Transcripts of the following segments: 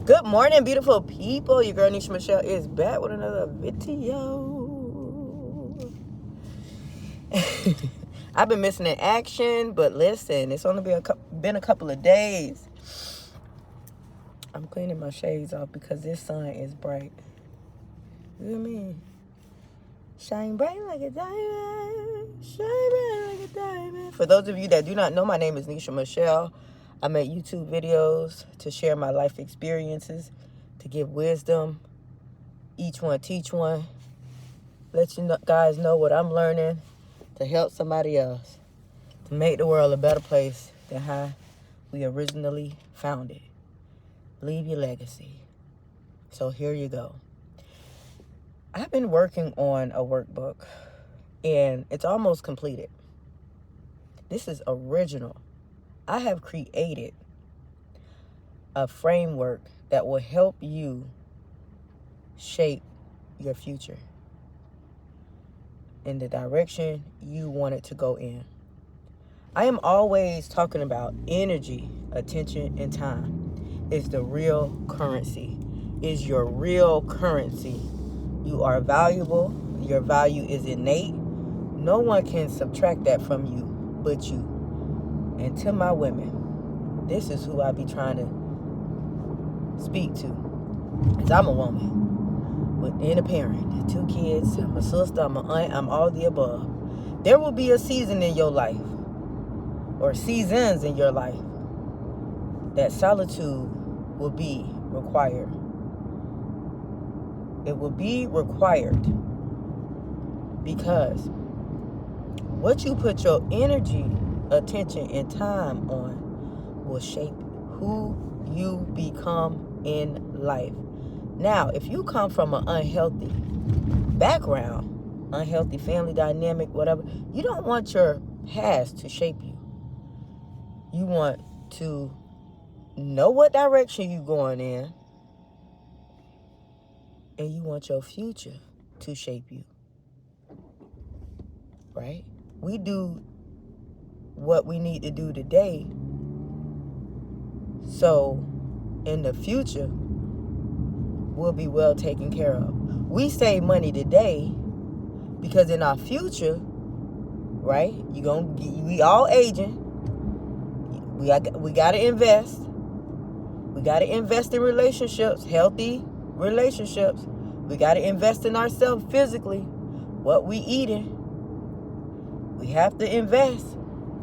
Good morning, beautiful people. Your girl Nisha Michelle is back with another video. I've been missing in action, but listen, it's only been a couple of days. I'm cleaning my shades off because this sun is bright. You know what I mean? Shine bright like a diamond. Shine bright like a diamond. For those of you that do not know, my name is Nisha Michelle. I make YouTube videos to share my life experiences, to give wisdom, each one teach one, let you guys know what I'm learning, to help somebody else, to make the world a better place than how we originally found it. Leave your legacy. So here you go. I've been working on a workbook, and it's almost completed. This is original. I have created a framework that will help you shape your future in the direction you want it to go in. I am always talking about energy, attention, and time. It's the real currency. It's your real currency. You are valuable. Your value is innate. No one can subtract that from you but you. And to my women, this is who I be trying to speak to. Because I'm a woman and a parent, 2 kids, I'm a sister, I'm an aunt, I'm all the above. There will be a season in your life, or seasons in your life, that solitude will be required. It will be required because what you put your energy, attention, and time on will shape who you become in life. Now, if you come from an unhealthy background, unhealthy family dynamic, whatever, you don't want your past to shape you. You want to know what direction you're going in, and you want your future to shape you. Right? We do what we need to do today, so in the future we'll be well taken care of. We save money today because in our future, right, we all aging, we got to invest. We got to invest in relationships, healthy relationships. We got to invest in ourselves physically, what we eating. We have to invest.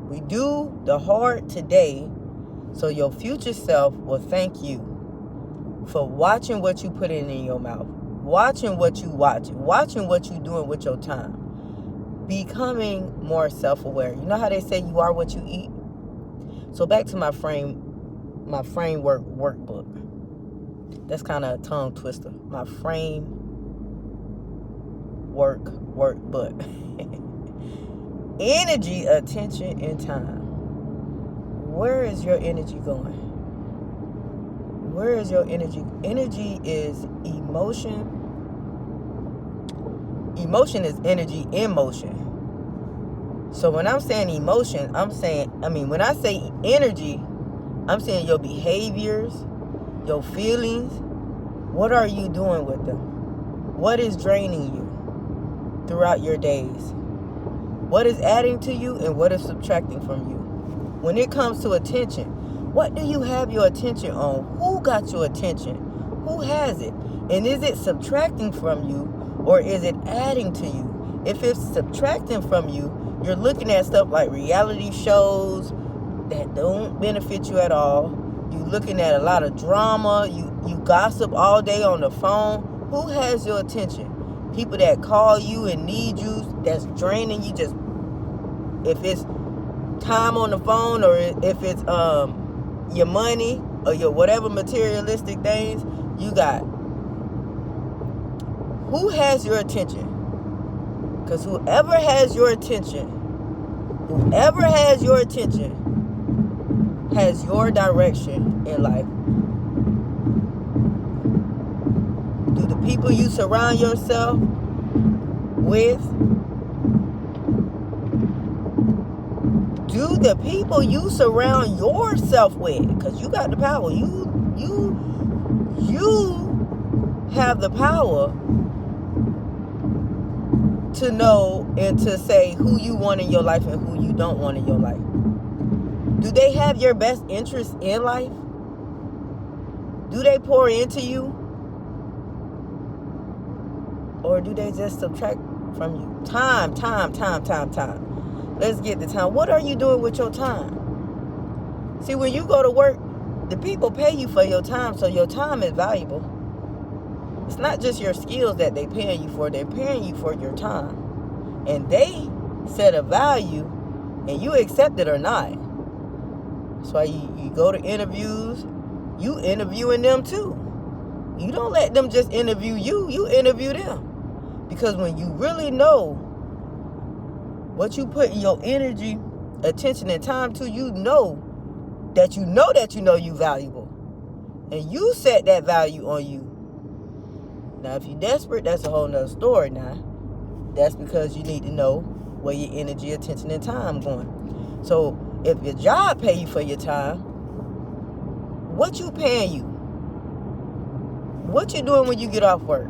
We do the hard today so your future self will thank you for watching what you put in your mouth, watching what you watching what you doing with your time, becoming more self-aware. You know how they say you are what you eat? So back to my framework workbook. That's kind of a tongue twister. My framework workbook. Energy, attention, and time. Where is your energy going? Where is your energy? Energy is emotion. Emotion is energy in motion. So when I'm saying emotion, when I say energy, I'm saying your behaviors, your feelings. What are you doing with them? What is draining you throughout your days? What is adding to you and what is subtracting from you? When it comes to attention, what do you have your attention on? Who got your attention? Who has it? And is it subtracting from you or is it adding to you? If it's subtracting from you, you're looking at stuff like reality shows that don't benefit you at all. You're looking at a lot of drama. You gossip all day on the phone. Who has your attention? People that call you and need you, that's draining you. Just if it's time on the phone or if it's your money or your whatever materialistic things you got. Who has your attention? Because whoever has your attention has your direction in life. Do the people you surround yourself with, do the people you surround yourself with, because you got the power. You have the power to know and to say who you want in your life and who you don't want in your life? Do they have your best interest in life? Do they pour into you? Or do they just subtract from you? Time. Let's get the time. What are you doing with your time? See, when you go to work, the people pay you for your time, so your time is valuable. It's not just your skills that they're paying you for. They're paying you for your time. And they set a value, and you accept it or not. That's why you go to interviews. You interviewing them too. You don't let them just interview you. You interview them. Because when you really know what you put your energy, attention, and time to, you know that you valuable. And you set that value on you. Now, if you're desperate, that's a whole nother story now. That's because you need to know where your energy, attention, and time going. So, if your job pay you for your time, what you paying you? What you doing when you get off work?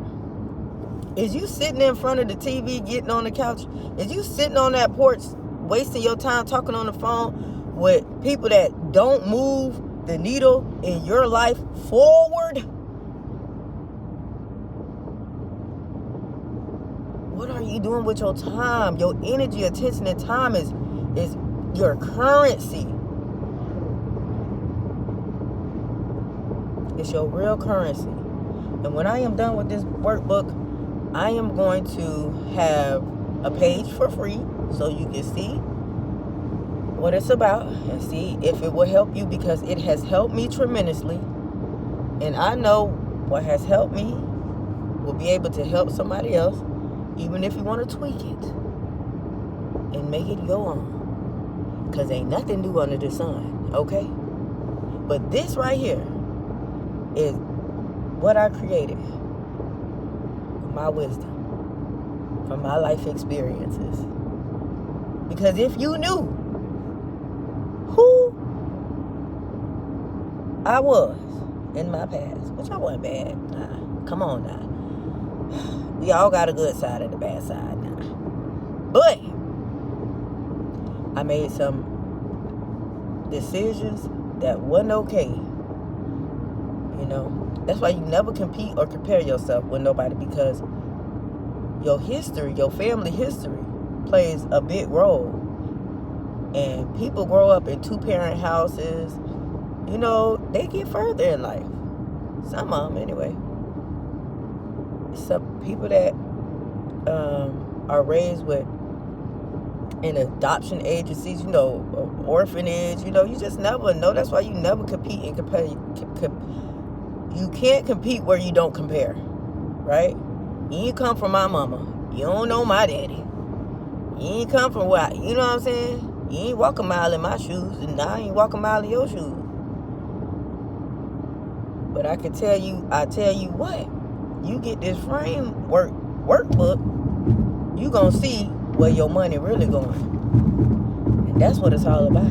Is you sitting in front of the TV, getting on the couch? Is you sitting on that porch, wasting your time talking on the phone with people that don't move the needle in your life forward? What are you doing with your time? Your energy, attention, and time is your currency. It's your real currency. And when I am done with this workbook, I am going to have a page for free so you can see what it's about and see if it will help you, because it has helped me tremendously. And I know what has helped me will be able to help somebody else, even if you want to tweak it and make it your own. Because ain't nothing new under the sun, okay? But this right here is what I created. My wisdom from my life experiences. Because if you knew who I was in my past, which I wasn't bad. Nah, come on now. We all got a good side and a bad side now. But I made some decisions that wasn't okay. You know, that's why you never compete or compare yourself with nobody, because your history, your family history, plays a big role. And people grow up in 2-parent houses. You know, they get further in life. Some of them, anyway. Some people that are raised with in adoption agencies, you know, orphanage, you know, you just never know. That's why you never compete and compare. You can't compete where you don't compare, right? You ain't come from my mama. You don't know my daddy. You ain't come from where, you know what I'm saying? You ain't walk a mile in my shoes, and I ain't walk a mile in your shoes. But I tell you what, you get this workbook, you gonna see where your money really going. And that's what it's all about.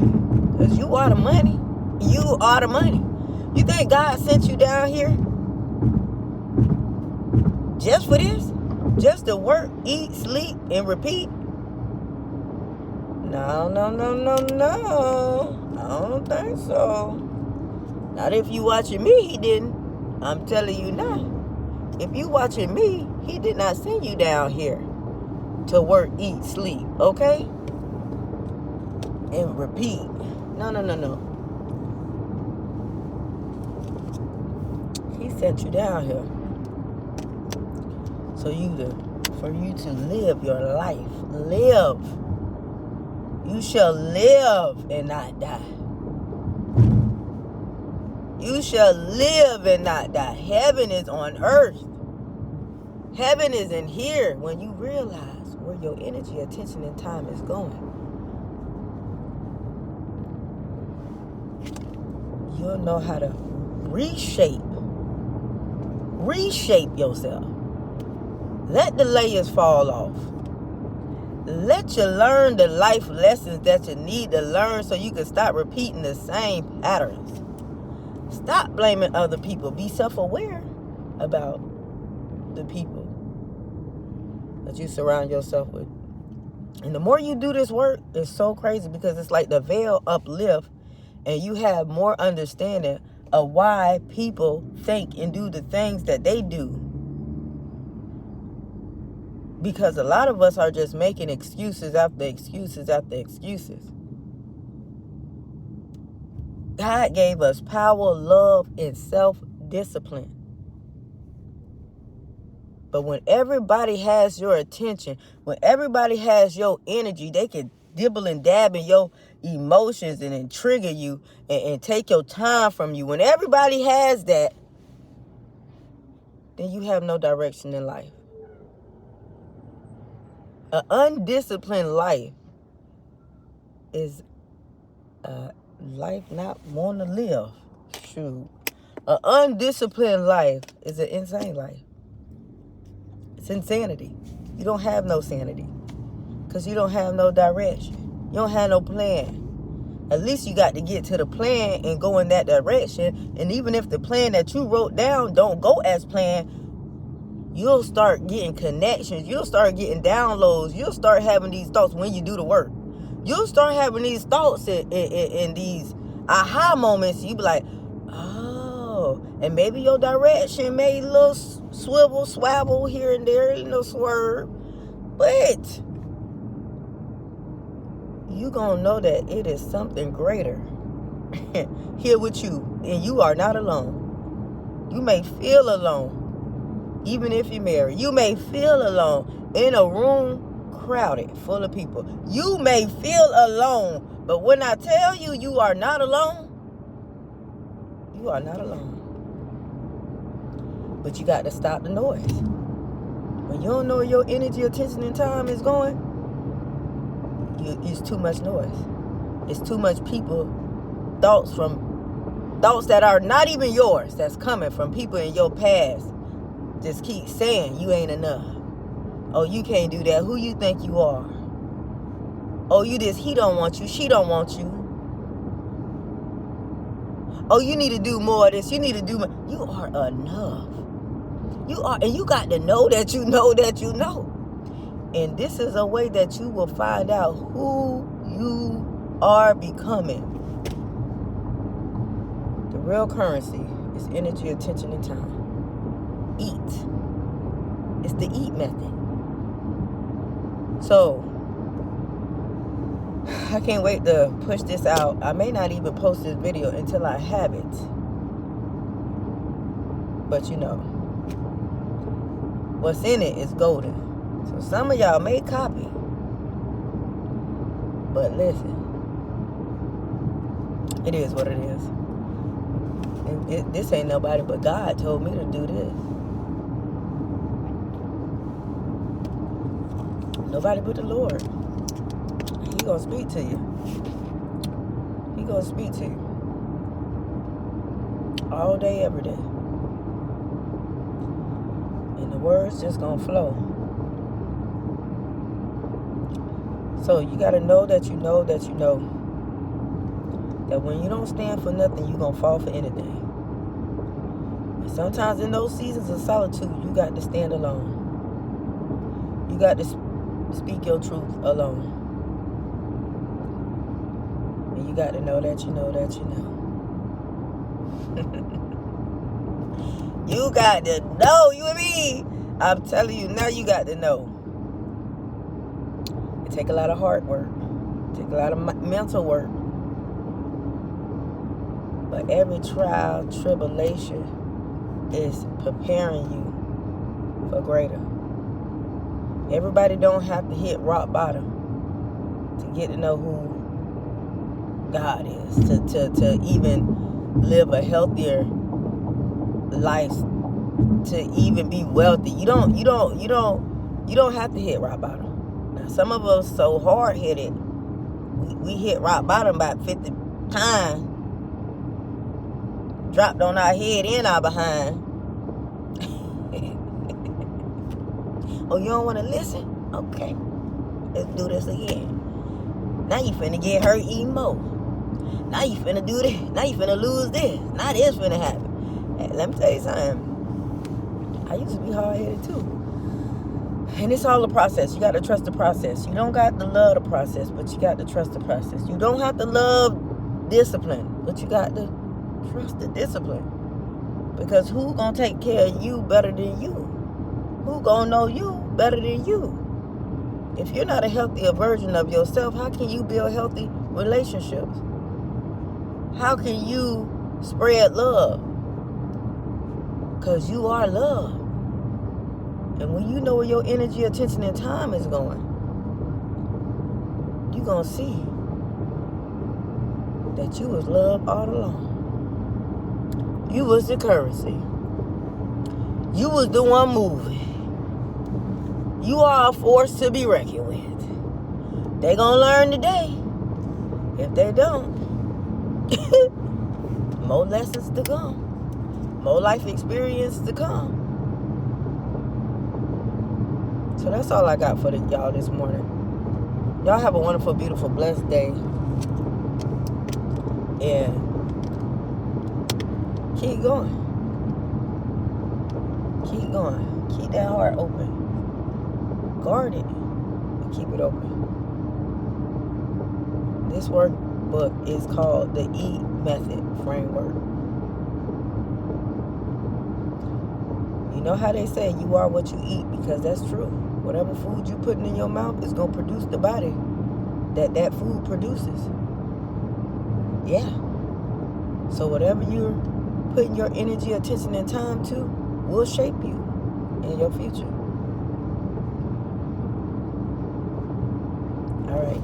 Because you are the money. You are the money. You think God sent you down here just for this? Just to work, eat, sleep, and repeat? No. I don't think so. Not if you watching me, he didn't. I'm telling you now. If you watching me, he did not send you down here to work, eat, sleep, okay? And repeat. No. He sent you down here for you to live your life. Live. You shall live and not die. You shall live and not die. Heaven is on earth. Heaven is in here when you realize where your energy, attention, and time is going. You'll know how to reshape yourself. Let the layers fall off. Let you learn the life lessons that you need to learn so you can stop repeating the same patterns. Stop blaming other people. Be self-aware about the people that you surround yourself with. And the more you do this work, it's so crazy because it's like the veil uplift and you have more understanding of why people think and do the things that they do. Because a lot of us are just making excuses after excuses after excuses. God gave us power, love, and self-discipline. But when everybody has your attention, when everybody has your energy, they can dibble and dab in your emotions and then trigger you and take your time from you. When everybody has that, then you have no direction in life. An undisciplined life is a life not want to live. Shoot. An undisciplined life is an insane life. It's insanity. You don't have no sanity because you don't have no direction. You don't have no plan. At least you got to get to the plan and go in that direction. And even if the plan that you wrote down don't go as planned, you'll start getting connections. You'll start getting downloads. You'll start having these thoughts when you do the work. You'll start having these thoughts in these aha moments. You be like, oh, and maybe your direction made a little swivel, swabble here and there, swerve. But you gonna know that it is something greater here with you, and you are not alone. You may feel alone, even if you're married. You may feel alone in a room crowded full of people. You may feel alone, but when I tell you, you are not alone, you are not alone. But you got to stop the noise. When you don't know where your energy, attention, and time is going, it's too much noise. It's too much people, thoughts that are not even yours, that's coming from people in your past. Just keep saying you ain't enough. Oh, you can't do that. Who you think you are? Oh, you this, he don't want you, she don't want you. Oh, you need to do more of this. You need to do more. You are enough. You are, and you got to know that you know that you know. And this is a way that you will find out who you are becoming. The real currency is energy, attention, and time. Eat. It's the eat method. So, I can't wait to push this out. I may not even post this video until I have it. But what's in it is golden. So some of y'all may copy. But listen, it is what it is. And this ain't nobody but God told me to do this. Nobody but the Lord. He gonna speak to you. He gonna speak to you. All day, every day. And the words just gonna flow. So you gotta know that you know that you know that when you don't stand for nothing, you gonna fall for anything. And sometimes in those seasons of solitude, you got to stand alone. You got to speak your truth alone. And you got to know that you know that you know. You got to know, you and me. I'm telling you, now you got to know. It take a lot of hard work. It take a lot of mental work. But every trial, tribulation is preparing you for greater. Everybody don't have to hit rock bottom to get to know who God is, to even live a healthier life, to even be wealthy. You don't have to hit rock bottom. Now, some of us so hard-headed, we hit rock bottom about 50 times, dropped on our head and our behind. Oh, you don't want to listen? Okay, let's do this again. Now you finna get hurt even more. Now you finna do this. Now you finna lose this. Now this finna happen. Hey, let me tell you something. I used to be hard-headed too. And it's all a process. You got to trust the process. You don't got to love the process, but you got to trust the process. You don't have to love discipline, but you got to trust the discipline. Because who gonna take care of you better than you? Who gonna know you better than you? If you're not a healthier version of yourself, how can you build healthy relationships? How can you spread love? Because you are love. And when you know where your energy, attention, and time is going, you're going to see that you was love all along. You was the currency. You was the one moving. You are a force to be reckoned with. They going to learn today. If they don't, more lessons to come. More life experience to come. So that's all I got for y'all this morning. Y'all have a wonderful, beautiful, blessed day. And keep going. Keep going. Keep that heart open. Guard it. And keep it open. This workbook is called the E Method Framework. You know how they say you are what you eat, because that's true. Whatever food you putting in your mouth is going to produce the body that food produces. Yeah. So whatever you're putting your energy, attention, and time to will shape you in your future. All right.